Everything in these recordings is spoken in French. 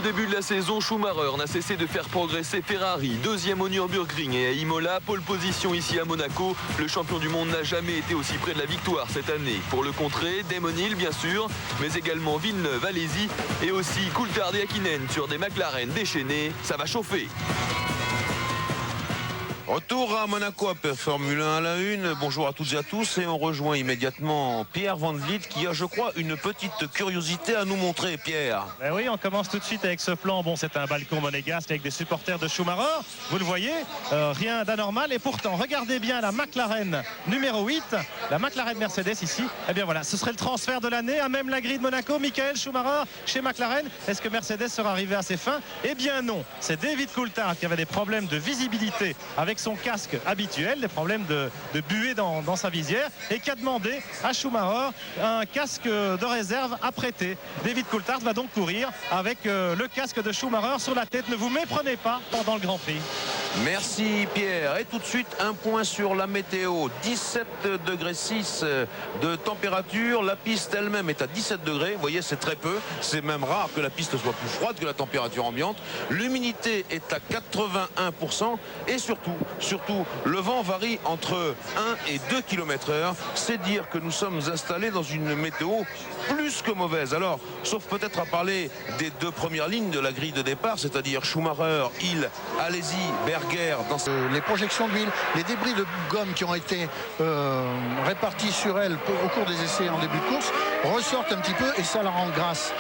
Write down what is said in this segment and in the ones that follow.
début de la saison, Schumacher n'a cessé de faire progresser Ferrari. Deuxième au Nürburgring et à Imola, pole position ici à Monaco. Le champion du monde n'a jamais été aussi près de la victoire cette année. Pour le contrer, Damon Hill bien sûr, mais également Villeneuve, Alesi et aussi Coulthard et Hakkinen sur des McLaren déchaînés. Ça va chauffer. Retour à Monaco, Formule 1 à la une. Bonjour à toutes et à tous. Et on rejoint immédiatement Pierre Van Vliet qui a, je crois, une petite curiosité à nous montrer. Pierre. Ben oui, on commence tout de suite avec ce plan. Bon, c'est un balcon monégasque avec des supporters de Schumacher. Vous le voyez, rien d'anormal. Et pourtant, regardez bien la McLaren numéro 8. La McLaren Mercedes ici. Eh bien voilà, ce serait le transfert de l'année à même la grille de Monaco. Michael Schumacher chez McLaren. Est-ce que Mercedes sera arrivé à ses fins? Eh bien non. C'est David Coulthard qui avait des problèmes de visibilité avec son casque habituel, des problèmes de buée dans sa visière, et qui a demandé à Schumacher un casque de réserve à prêter. David Coulthard va donc courir avec le casque de Schumacher sur la tête. Ne vous méprenez pas pendant le Grand Prix. Merci Pierre. Et tout de suite un point sur la météo. 17,6 degrés de température. La piste elle-même est à 17 degrés. Vous voyez, c'est très peu. C'est même rare que la piste soit plus froide que la température ambiante. L'humidité est à 81%. Et surtout, le vent varie entre 1 et 2 km/h. C'est dire que nous sommes installés dans une météo plus que mauvaise. Alors, sauf peut-être à parler des deux premières lignes de la grille de départ, c'est-à-dire Schumacher, Hill, Alesi, Berger. Les projections d'huile, les débris de gomme qui ont été répartis sur elle au cours des essais en début de course ressortent un petit peu et ça la rend grasse.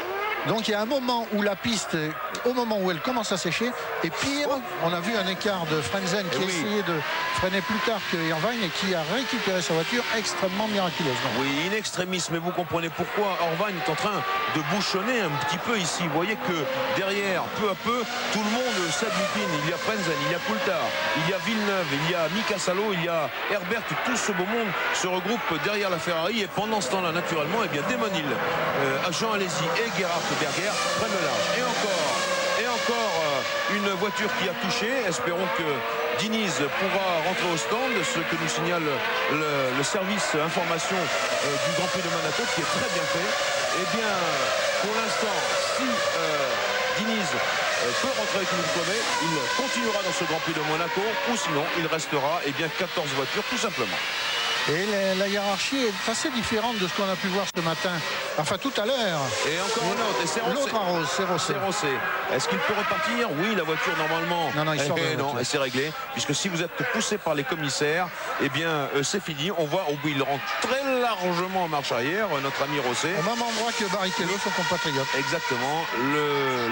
Donc il y a un moment où la piste, au moment où elle commence à sécher, et pire, on a vu un écart de Frentzen qui a essayé de freiner plus tard que Irvine et qui a récupéré sa voiture extrêmement miraculeusement. Oui, in extremis, mais vous comprenez pourquoi Irvine est en train de bouchonner un petit peu ici. Vous voyez que derrière, peu à peu, tout le monde s'agglutine. Il y a Frentzen, il y a Coulthard, il y a Villeneuve, il y a Mika Salo, il y a Herbert. Tout ce beau monde se regroupe derrière la Ferrari. Et pendant ce temps-là, naturellement, eh bien, Damon Hill, Jean Alesi et Gerhard Berger prennent le large. Et encore une voiture qui a touché. Espérons que Diniz pourra rentrer au stand, ce que nous signale le service information du Grand Prix de Monaco, qui est très bien fait. Eh bien, pour l'instant, si Diniz peut rentrer avec une Kwame, il continuera dans ce Grand Prix de Monaco, ou sinon il restera 14 voitures tout simplement. Et la hiérarchie est assez différente de ce qu'on a pu voir ce matin. Enfin, tout à l'heure. Et encore un autre. Et l'autre arrose, c'est Rosset. Est-ce qu'il peut repartir? Oui, la voiture, normalement. Non, il sort de la voiture. Et c'est réglé. Puisque si vous êtes poussé par les commissaires, eh bien, c'est fini. On voit au bout, il rentre très largement en marche arrière, notre ami Rosset. Au même endroit que Barrichello, son compatriote. Exactement.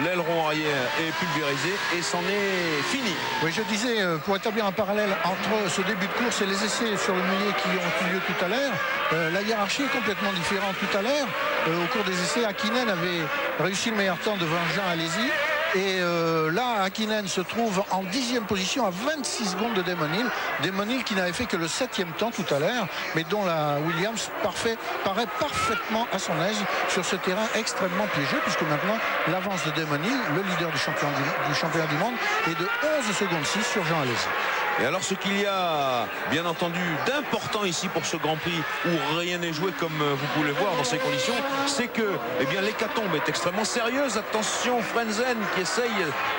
L'aileron arrière est pulvérisé et c'en est fini. Oui, je disais, pour établir un parallèle entre ce début de course et les essais sur le milieu qui ont eu lieu tout à l'heure, la hiérarchie est complètement différente. Tout à l'heure, au cours des essais, Hakkinen avait réussi le meilleur temps devant Jean Alesi. Et là, Hakkinen se trouve en 10e position à 26 secondes de Damon Hill. Damon Hill qui n'avait fait que le 7e temps tout à l'heure, mais dont la Williams paraît parfaitement à son aise sur ce terrain extrêmement piégeux, puisque maintenant l'avance de Damon Hill, le leader du championnat du monde, est de 11 secondes 6 sur Jean Alesi. Et alors ce qu'il y a bien entendu d'important ici pour ce Grand Prix où rien n'est joué comme vous pouvez le voir dans ces conditions, c'est que l'hécatombe est extrêmement sérieuse. Attention Frentzen qui essaye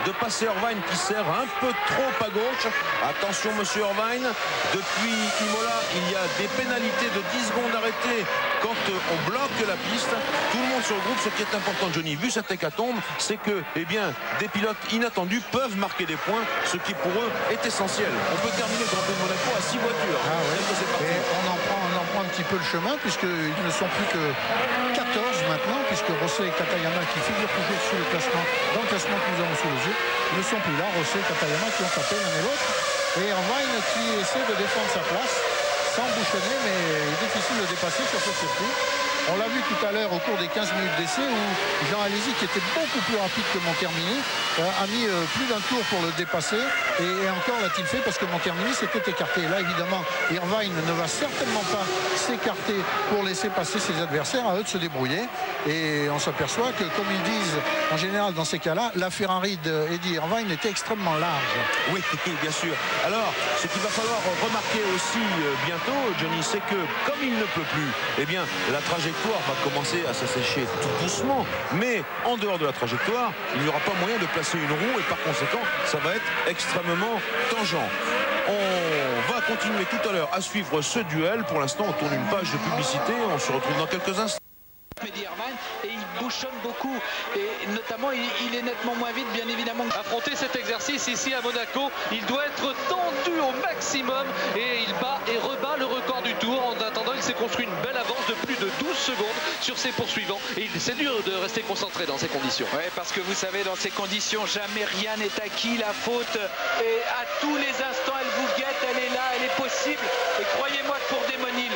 de passer Irvine qui sert un peu trop à gauche. Attention monsieur Irvine, depuis Imola il y a des pénalités de 10 secondes arrêtées quand on bloque la piste. Tout le monde se regroupe. Ce qui est important, Johnny, vu cette hécatombe, c'est que des pilotes inattendus peuvent marquer des points, ce qui pour eux est essentiel. On peut terminer le Grand Prix de Monaco à 6 voitures. Et on en prend un petit peu le chemin, puisqu'ils ne sont plus que 14 maintenant, puisque Rosset et Katayama, qui figurent toujours dans le classement que nous avons sous les yeux, ne sont plus là. Rosset et Katayama qui ont tapé l'un et l'autre. Et Irvine qui essaie de défendre sa place sans bouchonner, mais il est difficile de dépasser sur ce circuit. On l'a vu tout à l'heure au cours des 15 minutes d'essai où Jean Alesi, qui était beaucoup plus rapide que Montermini, a mis plus d'un tour pour le dépasser. Et encore l'a-t-il fait parce que Montermini s'était écarté. Là, évidemment, Irvine ne va certainement pas s'écarter pour laisser passer ses adversaires. À eux de se débrouiller. Et on s'aperçoit que, comme ils disent en général dans ces cas-là, la Ferrari d'Eddie Irvine était extrêmement large. Oui, bien sûr. Alors, ce qu'il va falloir remarquer aussi bientôt, Johnny, c'est que comme il ne pleut plus, eh bien, la trajectoire va commencer à s'assécher tout doucement. Mais en dehors de la trajectoire, il n'y aura pas moyen de placer une roue et par conséquent, ça va être extrêmement tangent. On va continuer tout à l'heure à suivre ce duel. Pour l'instant, on tourne une page de publicité. On se retrouve dans quelques instants. Eddie Irvine, et il bouchonne beaucoup et notamment il est nettement moins vite bien évidemment. Affronter cet exercice ici à Monaco, il doit être tendu au maximum et il bat et rebat le record du tour. En attendant, il s'est construit une belle avance de plus de 12 secondes sur ses poursuivants et c'est dur de rester concentré dans ces conditions. Oui, parce que vous savez, dans ces conditions, jamais rien n'est acquis. La faute et à tous les instants elle vous guette, elle est là, elle est possible, et croyez-moi que pour Damon Hill,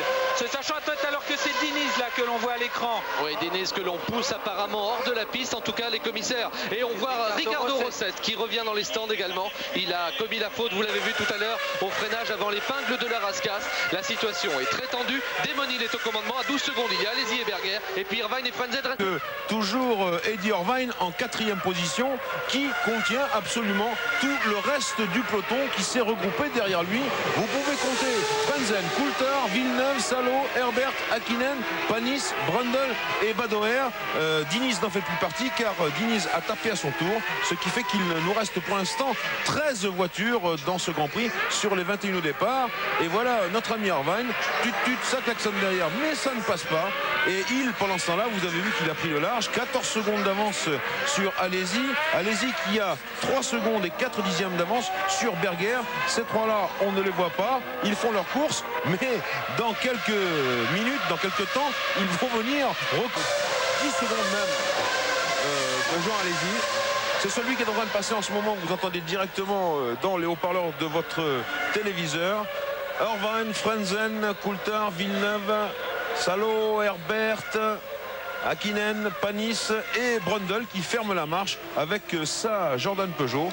sachant alors que c'est Diniz là que l'on voit à l'écran. Oui, Diniz que l'on pousse apparemment hors de la piste, en tout cas les commissaires. Et on voit Ricardo Rosset qui revient dans les stands également. Il a commis la faute, vous l'avez vu tout à l'heure, au freinage avant l'épingle de la rascasse. La situation est très tendue. Damon Hill est au commandement à 12 secondes. Il y a Alesi et Berger. Et puis Irvine et Frenzen. Toujours Eddie Irvine en 4e position, qui contient absolument tout le reste du peloton qui s'est regroupé derrière lui. Vous pouvez compter Frenzen, Coulthard, Villeneuve, Salo, Herbert, Hakkinen, Panis, Brundle et Badoer. Diniz n'en fait plus partie car Diniz a tapé à son tour, ce qui fait qu'il nous reste pour l'instant 13 voitures dans ce Grand Prix sur les 21 au départ. Et voilà notre ami Irvine, ça klaxonne derrière mais ça ne passe pas. Et il, pendant ce temps-là, vous avez vu qu'il a pris le large, 14 secondes d'avance sur Alesi. Alesi qui a 3 secondes et 4 dixièmes d'avance sur Berger. Ces trois-là, on ne les voit pas, ils font leur course, mais dans quelques minutes, dans quelques temps, ils vont venir 10 secondes même de Jean Alesi. C'est celui qui est en train de passer en ce moment, vous entendez directement dans les haut-parleurs de votre téléviseur. Irvine, Frenzen, Coulthard, Villeneuve, Salo, Herbert, Hakkinen, Panis et Brundle qui ferment la marche avec sa Jordan Peugeot.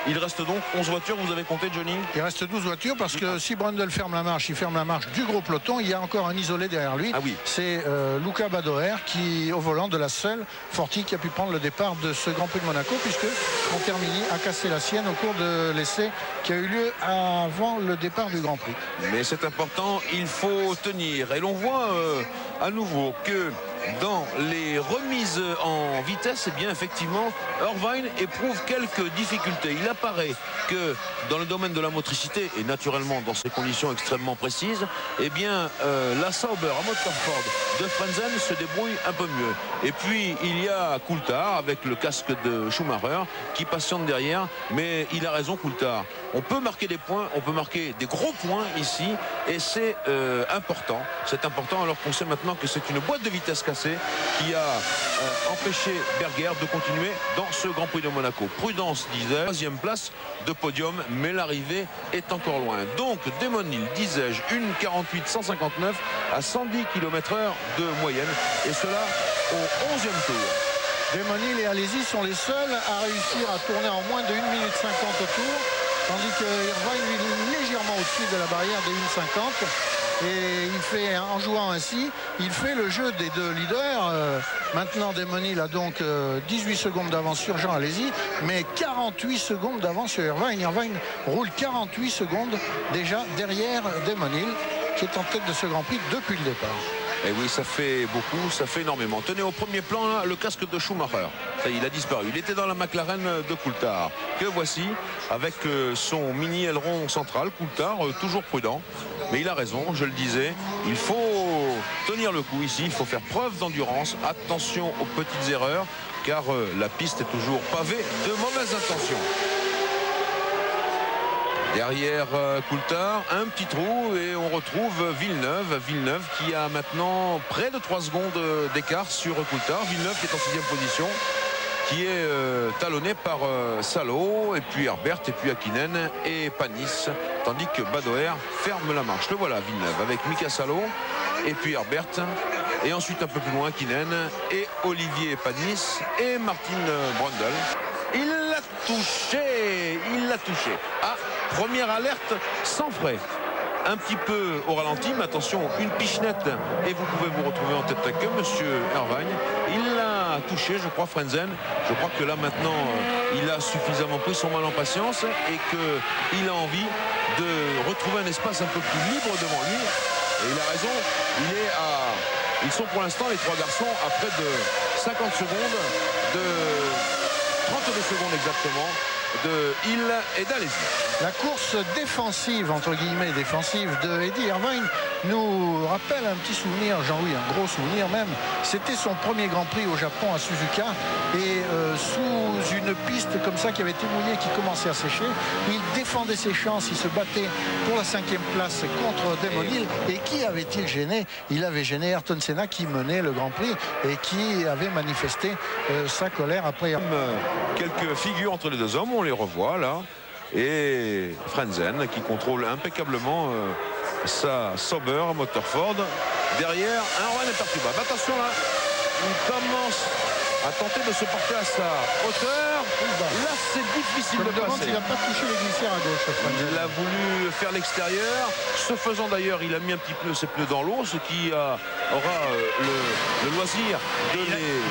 Il reste donc 11 voitures, vous avez compté, Johnny? Il reste 12 voitures parce que si Brundle ferme la marche, il ferme la marche du gros peloton. Il y a encore un isolé derrière lui. Ah oui. C'est Luca Badoer qui, au volant de la seule Forti qui a pu prendre le départ de ce Grand Prix de Monaco, puisque Montermini a cassé la sienne au cours de l'essai qui a eu lieu avant le départ du Grand Prix. Mais c'est important, il faut tenir. Et l'on voit à nouveau que dans les remises en vitesse, eh bien effectivement, Irvine éprouve quelques difficultés. Il apparaît que dans le domaine de la motricité, et naturellement dans ces conditions extrêmement précises, eh bien la Sauber à moteur Ford de Frenzen se débrouille un peu mieux. Et puis il y a Coulthard avec le casque de Schumacher qui patiente derrière, mais il a raison Coulthard. On peut marquer des points, on peut marquer des gros points ici, et c'est important. C'est important alors qu'on sait maintenant que c'est une boîte de vitesse cassée qui a empêché Berger de continuer dans ce Grand Prix de Monaco. Prudence, disais, 3e place de podium, mais l'arrivée est encore loin. Donc Damon Hill, disais-je, une 48-159 à 110 km/h de moyenne, et cela au 11e tour. Damon Hill et Alesi sont les seuls à réussir à tourner en moins de 1 minute 50 au tour, tandis que Irvine lui est légèrement au-dessus de la barrière des 1,50. Et il fait, en jouant ainsi, il fait le jeu des deux leaders. Maintenant, Damon Hill a donc 18 secondes d'avance sur Jean Alesi, mais 48 secondes d'avance sur Irvine. Irvine roule 48 secondes déjà derrière Damon Hill, qui est en tête de ce Grand Prix depuis le départ. Et oui, ça fait beaucoup, ça fait énormément. Tenez, au premier plan, là, le casque de Schumacher. Ça, il a disparu. Il était dans la McLaren de Coulthard. Que voici, avec son mini aileron central. Coulthard, toujours prudent. Mais il a raison, je le disais. Il faut tenir le coup ici. Il faut faire preuve d'endurance. Attention aux petites erreurs, car la piste est toujours pavée de mauvaises intentions. Derrière Coulthard, un petit trou et on retrouve Villeneuve. Villeneuve qui a maintenant près de 3 secondes d'écart sur Coulthard. Villeneuve qui est en 6e position, qui est talonné par Salo, et puis Herbert, et puis Hakkinen et Panis. Tandis que Badoer ferme la marche. Le voilà Villeneuve avec Mika Salo, et puis Herbert. Et ensuite un peu plus loin Hakkinen et Olivier Panis et Martin Brundle. Il l'a touché, il l'a touché. Ah, première alerte sans frais. Un petit peu au ralenti, mais attention, une pichenette et vous pouvez vous retrouver en tête que monsieur Irvine. Il l'a touché, je crois, Frentzen. Je crois que là maintenant, il a suffisamment pris son mal en patience et qu'il a envie de retrouver un espace un peu plus libre devant lui. Et il a raison, ils sont pour l'instant, les trois garçons, à près de 50 secondes, de 32 secondes exactement, de Hill et d'Alesi. La course défensive, entre guillemets défensive, de Eddie Irvine nous rappelle un petit souvenir, Jean-Louis, un gros souvenir même. C'était son premier Grand Prix au Japon à Suzuka et sous une piste comme ça qui avait été mouillée, qui commençait à sécher, il défendait ses chances, il se battait pour la 5e place contre Damon Hill. Et qui avait-il gêné? Il avait gêné Ayrton Senna qui menait le Grand Prix et qui avait manifesté sa colère après. Quelques figures entre les deux hommes, on les revoit là. Et Frentzen qui contrôle impeccablement sa Sauber moteur Ford. Derrière, un Irvine imperturbable. Attention là, il commence à tenter de se porter à sa hauteur. Là, c'est difficile de passer. Il n'a pas touché les glissières à gauche. Il a voulu faire l'extérieur. Ce faisant d'ailleurs, il a mis un petit peu ses pneus dans l'eau, ce qui aura le loisir de les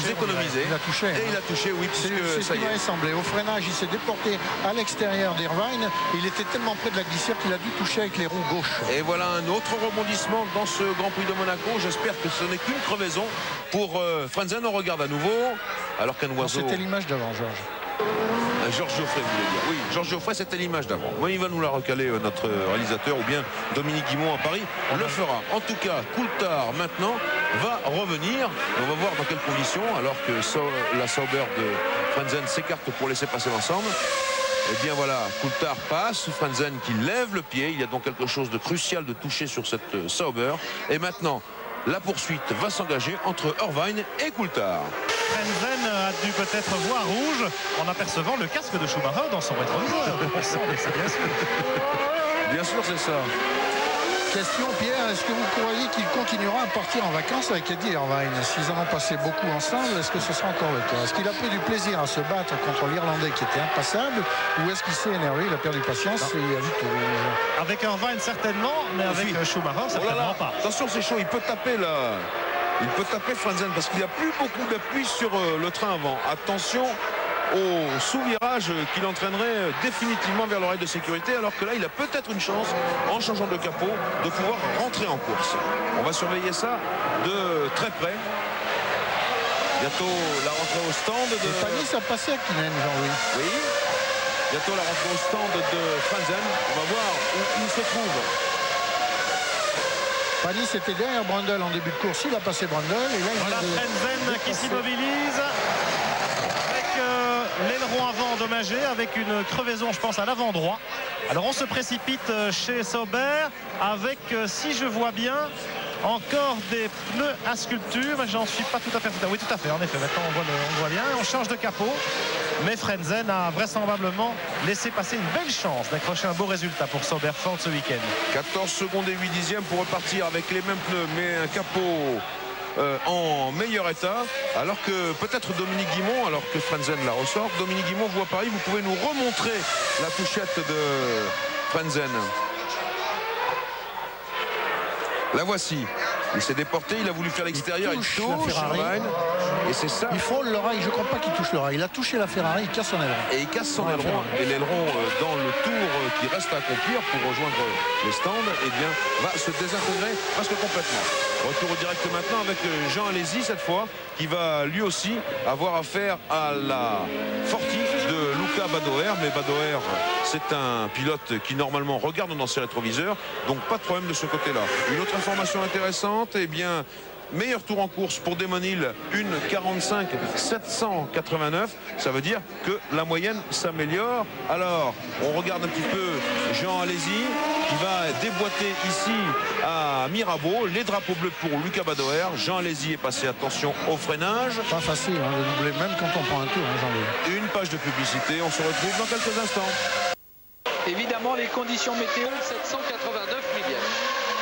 économiser. Il a touché. Et il a touché, oui, puisque c'est ça ce y qui est. m'avait semblé. Au freinage, il s'est déporté à l'extérieur d'Irvine. Il était tellement près de la glissière qu'il a dû toucher avec les roues gauches. Et voilà un autre rebondissement dans ce Grand Prix de Monaco. J'espère que ce n'est qu'une crevaison pour Frentzen. On regarde à nouveau, alors qu'un oiseau... C'était l'image d'avant, Georges. Georges Geoffrey voulait dire. Oui, Georges Geoffrey, c'était l'image d'avant. Oui, il va nous la recaler, notre réalisateur, ou bien Dominique Guimont à Paris le fera. En tout cas, Coulthard maintenant va revenir. On va voir dans quelles conditions, alors que la Sauber de Frentzen s'écarte pour laisser passer l'ensemble. Et bien voilà, Coulthard passe, Frentzen qui lève le pied. Il y a donc quelque chose de crucial de toucher sur cette Sauber. Et maintenant, la poursuite va s'engager entre Irvine et Coulthard. Frentzen a dû peut-être voir rouge en apercevant le casque de Schumacher dans son rétroviseur. C'est bien sûr. Bien sûr, c'est ça. Question, Pierre, est-ce que vous croyez qu'il continuera à partir en vacances avec Eddie Irvine? S'ils en ont passé beaucoup ensemble, est-ce que ce sera encore le cas? Est-ce qu'il a pris du plaisir à se battre contre l'Irlandais qui était impassable, ou est-ce qu'il s'est énervé, il a perdu patience et il a vu tout rouge? Avec Irvine certainement, mais avec Schumacher certainement pas. Attention, c'est chaud, il peut taper là. Il peut taper Frentzen parce qu'il n'y a plus beaucoup d'appui sur le train avant. Attention au sous-virage qui l'entraînerait définitivement vers l'oreille de sécurité, alors que là il a peut-être une chance, en changeant de capot, de pouvoir rentrer en course. On va surveiller ça de très près. Bientôt la rentrée au stand de... Panis a passé à Kynen, Jean-Louis. Oui. Bientôt la rentrée au stand de Frentzen. On va voir où il se trouve. Panis était derrière Brundle en début de course. Il a passé Brundle. Et là, voilà Frentzen qui s'immobilise. L'aileron avant endommagé avec une crevaison, je pense, à l'avant droit. Alors on se précipite chez Sauber avec, si je vois bien, encore des pneus à sculpture, mais j'en suis pas tout à fait. Oui, tout à fait, en effet, maintenant on voit bien. On change de capot, mais Frentzen a vraisemblablement laissé passer une belle chance d'accrocher un beau résultat pour Sauber Ford ce week-end. 14 secondes et 8 dixièmes pour repartir avec les mêmes pneus, mais un capot en meilleur état, alors que peut-être Dominique Guimont, alors que Frentzen la ressort, Dominique Guimont, vous à Paris, vous pouvez nous remontrer la touchette de Frentzen. La voici. Il s'est déporté, il a voulu faire l'extérieur, il touche Irvine, et c'est ça. Il frôle le rail, je ne crois pas qu'il touche le rail. Il a touché la Ferrari, il casse son aileron. Et il casse son aileron. Et l'aileron, dans le tour qui reste à accomplir pour rejoindre les stands, eh bien, va se désintégrer presque complètement. Retour au direct maintenant avec Jean Alesi cette fois, qui va lui aussi avoir affaire à la Forti de Luca Badoer. Mais Badoer, c'est un pilote qui normalement regarde dans ses rétroviseurs, donc pas de problème de ce côté-là. Une autre information intéressante, eh bien, meilleur tour en course pour Damon Hill, une 45,789. Ça veut dire que la moyenne s'améliore. Alors, on regarde un petit peu Jean Alesi qui va déboîter ici à Mirabeau. Les drapeaux bleus pour Luca Badoer. Jean Alesi est passé, attention, au freinage. Pas facile de doubler, même quand on prend un tour, Jean-Louis. Une page de publicité. On se retrouve dans quelques instants. Évidemment, les conditions météo, 789 millième.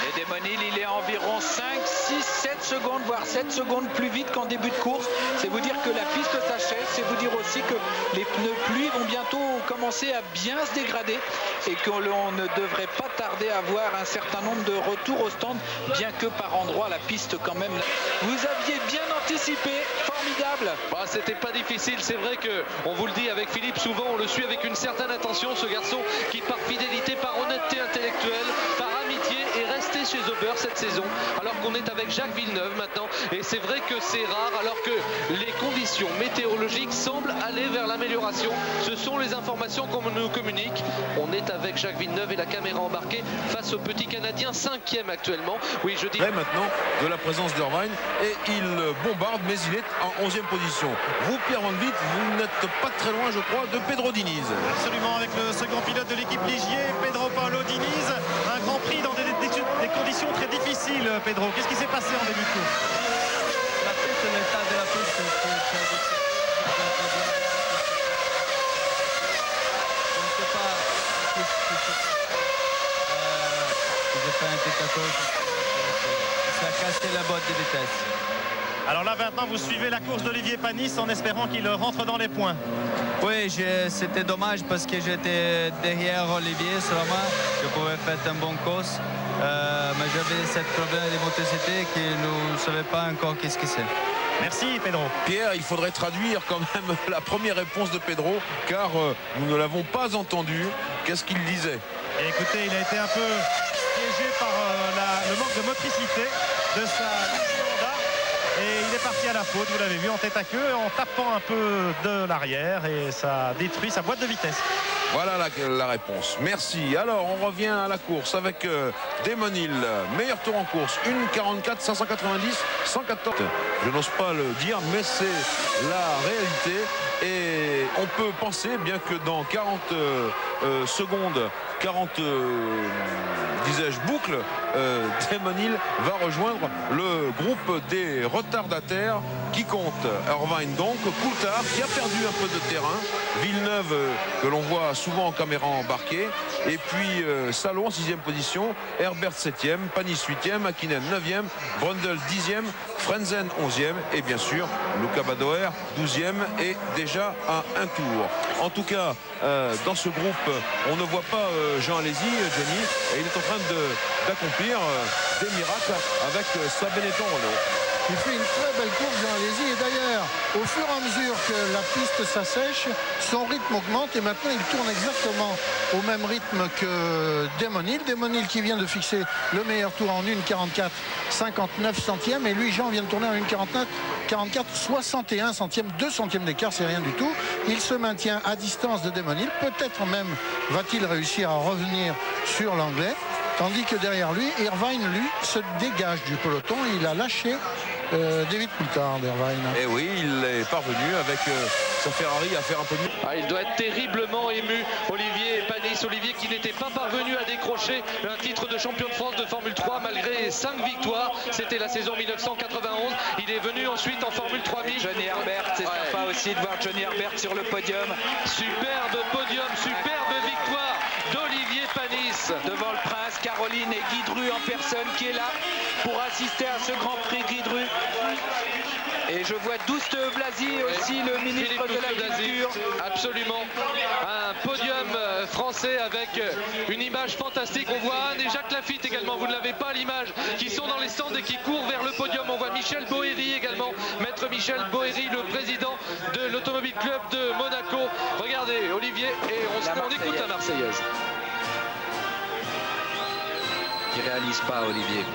Et Damon Hill, il est à environ 5, 6, 7 secondes, voire 7 secondes plus vite qu'en début de course. C'est vous dire que la piste s'achève, c'est vous dire aussi que les pneus pluie vont bientôt commencer à bien se dégrader et que l'on ne devrait pas tarder à voir un certain nombre de retours au stand, bien que par endroits la piste quand même. Vous aviez bien anticipé difficile. Bah, c'était pas difficile, c'est vrai que on vous le dit avec Philippe, souvent on le suit avec une certaine attention, ce garçon qui par fidélité, par honnêteté intellectuelle, par amitié est resté chez Auber cette saison, alors qu'on est avec Jacques Villeneuve maintenant, et c'est vrai que c'est rare, alors que les conditions météorologiques semblent aller vers l'amélioration. Ce sont les informations qu'on nous communique. On est avec Jacques Villeneuve et la caméra embarquée face au petit Canadien, 5e actuellement. Oui, je dis maintenant de la présence d'Irvine et il bombarde, mais il est en 11e position. Vous, Pierre Van Vliet, vous n'êtes pas très loin, je crois, de Pedro Diniz. Absolument, avec le second pilote de l'équipe Ligier, Pedro Paulo Diniz. Un Grand Prix dans des conditions très difficiles, Pedro. Qu'est-ce qui s'est passé en début de course? La piste, l'état de la piste, c'est très difficile. Je ne sais pas ce qui j'ai fait un petit cadeau. Ça a cassé la boîte de vitesse. Alors là maintenant vous suivez la course d'Olivier Panis en espérant qu'il rentre dans les points. Oui, c'était dommage parce que j'étais derrière Olivier seulement. Je pouvais faire une bonne course. Mais j'avais ce problème de motricité que nous ne savions pas encore qu'est-ce que c'est. Merci Pedro. Pierre, il faudrait traduire quand même la première réponse de Pedro, car nous ne l'avons pas entendu. Qu'est-ce qu'il disait? Et écoutez, il a été un peu piégé par le manque de motricité de sa Honda. Et il est parti à la faute, vous l'avez vu, en tête à queue, en tapant un peu de l'arrière, et ça détruit sa boîte de vitesse. Voilà la réponse. Merci. Alors, on revient à la course avec Damon Hill. Meilleur tour en course. 1,44, 590, 114. Je n'ose pas le dire, mais c'est la réalité. Et on peut penser, bien que dans 40 secondes, 40 disais-je boucles, Damon Hill va rejoindre le groupe des retardataires qui compte Irvine, donc Coulthard qui a perdu un peu de terrain, Villeneuve que l'on voit souvent en caméra embarquée, et puis Salon en 6e position, Herbert 7e, Panis 8e, Hakkinen 9e, Brundle 10e, Frenzen 11e et bien sûr Luca Badoer 12e et déjà à un tour. En tout cas, dans ce groupe, on ne voit pas Jean Alesi, Johnny, et il est en train d'accomplir des miracles avec sa Benetton Renault. Il fait une très belle course, Jean Alesi, et d'ailleurs, au fur et à mesure que la piste s'assèche, son rythme augmente et maintenant il tourne exactement au même rythme que Damon Hill. Damon Hill qui vient de fixer le meilleur tour en 1,44, 59 centièmes, et lui, Jean, vient de tourner en 1,44, 61 centièmes, 2 centièmes d'écart, c'est rien du tout. Il se maintient à distance de Damon Hill, peut-être même va-t-il réussir à revenir sur l'anglais. Tandis que derrière lui, Irvine, lui, se dégage du peloton. Il a lâché David Coulthard, Irvine. Et oui, il est parvenu avec sa Ferrari à faire un peu mieux. Ah, il doit être terriblement ému, Olivier Panis. Olivier qui n'était pas parvenu à décrocher un titre de champion de France de Formule 3 malgré 5 victoires. C'était la saison 1991. Il est venu ensuite en Formule 3000. Johnny Herbert, c'est sympa aussi de voir Johnny Herbert sur le podium. Superbe podium, superbe victoire d'Olivier Panis. Devant le Prince, Caroline et Guy Dru en personne qui est là pour assister à ce Grand Prix Guy Dru. Et je vois Douste Blazy aussi, le ministre de l'Agriculture. Absolument. Un podium français avec une image fantastique. On voit Anne et Jacques Lafitte également, vous ne l'avez pas l'image, qui sont dans les stands et qui courent vers le podium. On voit Michel Bohéry également, maître Michel Bohéry, le président de l'Automobile Club de Monaco. Regardez Olivier, et on écoute la Marseillaise. Il ne réalise pas, Olivier.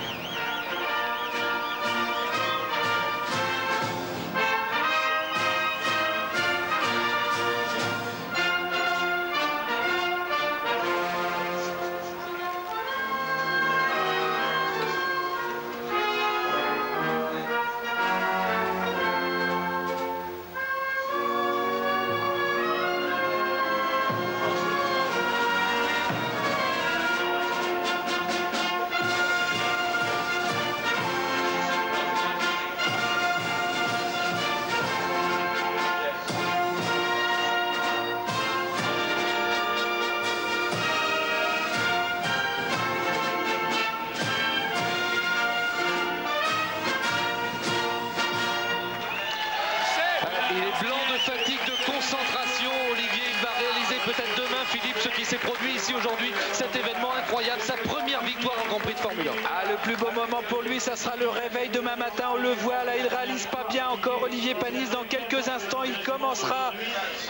peut-être demain, Philippe, ce qui s'est produit ici aujourd'hui, cet événement incroyable, sa première victoire en Grand Prix de Formule 1. Ah, le plus beau moment pour lui, ça sera le réveil demain matin. On le voit là, il réalise pas bien encore Olivier Panis. Dans quelques instants, il commencera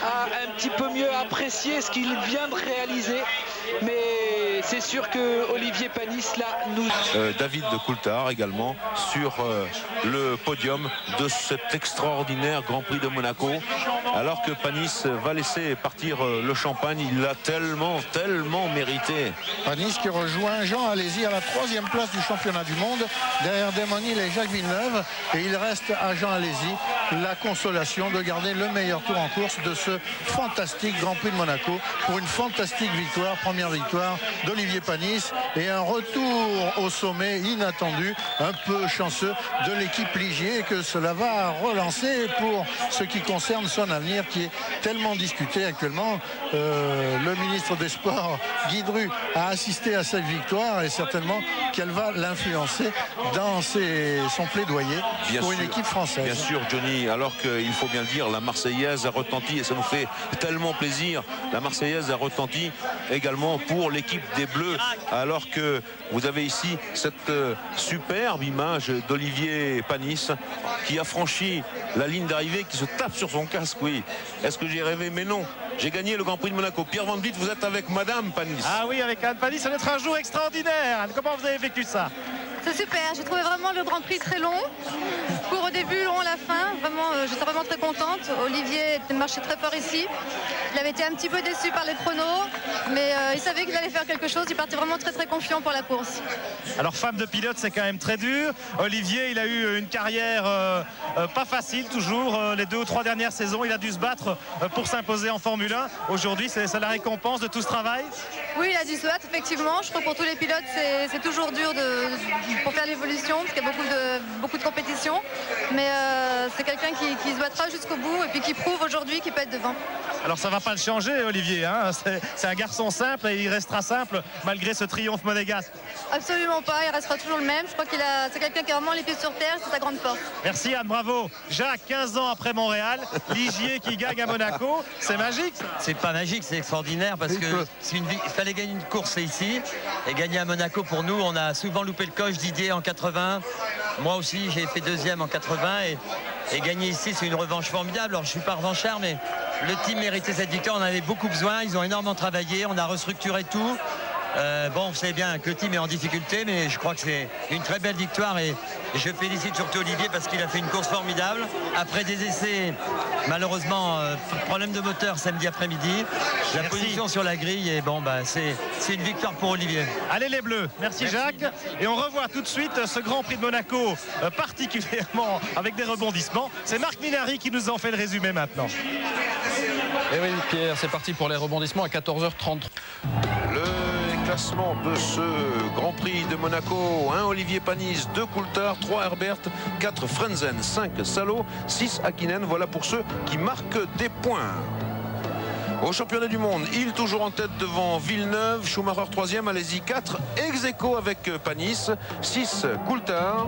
à un petit peu mieux apprécier ce qu'il vient de réaliser. Mais c'est sûr que Olivier Panis là nous... David de Coulthard également sur le podium de cet extraordinaire Grand Prix de Monaco, alors que Panis va laisser partir le champagne. Il l'a tellement mérité. Panis qui rejoint Jean Alesi à la 3e place du championnat du monde derrière Damon Hill et Jacques Villeneuve, et il reste à Jean Alesi la consolation de garder le meilleur tour en course de ce fantastique Grand Prix de Monaco pour une fantastique victoire, première victoire d'Olivier Panis, et un retour au sommet inattendu, un peu chanceux de l'équipe Ligier, que cela va relancer pour ce qui concerne son avenir qui est tellement discuté actuellement. Le ministre des Sports, Guy Dru, a assisté à cette victoire et certainement qu'elle va l'influencer dans son plaidoyer pour une équipe française. Bien sûr, Johnny, alors qu'il faut bien le dire, la Marseillaise a retenti et ça nous fait tellement plaisir. La Marseillaise a retenti également pour l'équipe des Bleus, alors que vous avez ici cette superbe image d'Olivier Panis qui a franchi la ligne d'arrivée, qui se tape sur son casque. Oui, est-ce que j'ai rêvé? Mais non, j'ai gagné le Grand Prix de Monaco. Pierre Van Vliet, vous êtes avec Madame Panis. Ah oui, avec Anne Panis, ça va être un jour extraordinaire. Anne, comment vous avez vécu ça? C'est super, j'ai trouvé vraiment le Grand Prix très long, court au début, long à la fin. Vraiment, j'étais vraiment très contente. Olivier marchait très fort ici. Il avait été un petit peu déçu par les chronos, mais il savait qu'il allait faire quelque chose. Il partait vraiment très confiant pour la course. Alors, femme de pilote, c'est quand même très dur. Olivier, il a eu une carrière pas facile toujours. Les 2 ou 3 dernières saisons, il a dû se battre pour s'imposer en Formule 1. Aujourd'hui, c'est la récompense de tout ce travail? Oui, il a dû se battre, effectivement. Je crois que pour tous les pilotes, c'est toujours dur pour faire l'évolution, parce qu'il y a beaucoup de compétition. Mais c'est quelqu'un qui se battra jusqu'au bout et puis qui prouve aujourd'hui qu'il peut être devant. Alors ça va pas le changer, Olivier, hein, c'est un garçon simple et il restera simple malgré ce triomphe monégasque. Absolument pas, il restera toujours le même. Je crois c'est quelqu'un qui a vraiment les pieds sur terre, c'est sa grande force. Merci Anne, bravo. Jacques, 15 ans après Montréal, Ligier qui gagne à Monaco, c'est magique ça? C'est pas magique, c'est extraordinaire parce que il fallait gagner une course ici et gagner à Monaco. Pour nous, on a souvent loupé le coche. Didier en 80, moi aussi j'ai fait 2e en 80 et gagner ici c'est une revanche formidable. Alors je suis pas revanchard, mais le team méritait cette victoire, on en avait beaucoup besoin, ils ont énormément travaillé, on a restructuré tout. Bon, vous savez bien que le team est en difficulté, mais je crois que c'est une très belle victoire et je félicite surtout Olivier parce qu'il a fait une course formidable. Après des essais, malheureusement, problème de moteur samedi après-midi, la position sur la grille, et bon, c'est une victoire pour Olivier. Allez les Bleus, merci Jacques. Et on revoit tout de suite ce Grand Prix de Monaco, particulièrement avec des rebondissements. C'est Marc Minary qui nous en fait le résumé maintenant. Et oui Pierre, c'est parti pour les rebondissements à 14h33. Le classement de ce Grand Prix de Monaco: 1 Olivier Panis, 2 Coulthard, 3 Herbert, 4 Frenzen, 5 Salo, 6 Hakkinen. Voilà pour ceux qui marquent des points. Au championnat du monde, Hill toujours en tête devant Villeneuve, Schumacher 3e, Alesi 4, ex-aequo avec Panis, 6 Coulthard.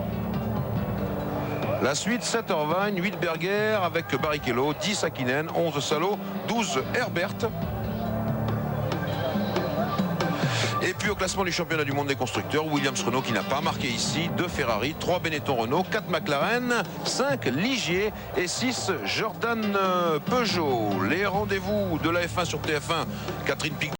La suite, 7 Irvine, 8 Berger avec Barrichello, 10 Hakkinen, 11 Salo, 12 Herbert. Et puis au classement du championnat du monde des constructeurs, Williams Renault qui n'a pas marqué ici, 2 Ferrari, 3 Benetton Renault, 4 McLaren, 5 Ligier et 6 Jordan Peugeot. Les rendez-vous de la F1 sur TF1, Catherine Picot.